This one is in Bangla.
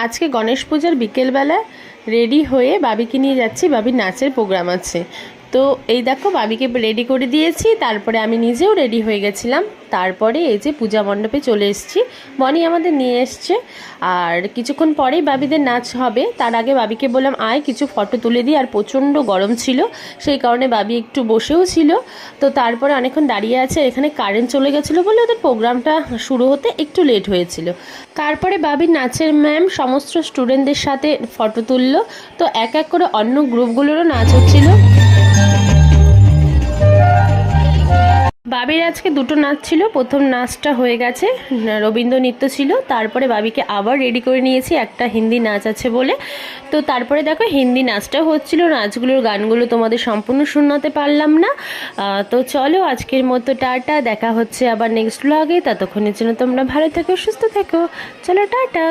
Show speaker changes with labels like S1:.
S1: আজকে গণেশ পূজার বিকেলবেলায় রেডি হয়ে বাবিকে নিয়ে যাচ্ছি, বাবির নাচের প্রোগ্রাম আছে। তো এই দেখো বাবিকে রেডি করে দিয়েছি, তারপরে আমি নিজেও রেডি হয়ে গেছিলাম। তারপরে এই যে পূজা মণ্ডপে চলে এসেছি, বনি আমাদের নিয়ে এসছে। আর কিছুক্ষণ পরেই বাবিদের নাচ হবে। তার আগে বাবিকে বললাম আয় কিছু ফটো তুলে দিই, আর প্রচণ্ড গরম ছিল সেই কারণে বাবি একটু বসেও ছিল। তো তারপরে অনেকক্ষণ দাঁড়িয়ে আছে, এখানে কারেন্ট চলে গেছিলো বলে ওদের প্রোগ্রামটা শুরু হতে একটু লেট হয়েছিল। তারপরে বাবির নাচের ম্যাম সমস্ত স্টুডেন্টদের সাথে ফটো তুললো। তো এক এক করে অন্য গ্রুপগুলোরও নাচ হচ্ছিল। বাবির আজকে দুটো নাচ ছিল। প্রথম নাচটা হয়ে গেছে, রবীন্দ্র নৃত্য ছিল। তারপরে বাবিকে আবার রেডি করে নিয়েছি, একটা হিন্দি নাচ আছে বলে। তো তারপরে দেখো হিন্দি নাচটাও হচ্ছিল। নাচগুলোর গানগুলো তোমাদের সম্পূর্ণ শোনাতে পারলাম না। তো চলো আজকের মতো টাটা, দেখা হচ্ছে আবার নেক্সট ব্লগে। ততক্ষণের জন্য তোমরা ভালো থেকো, সুস্থ থেকো। চলো টাটা।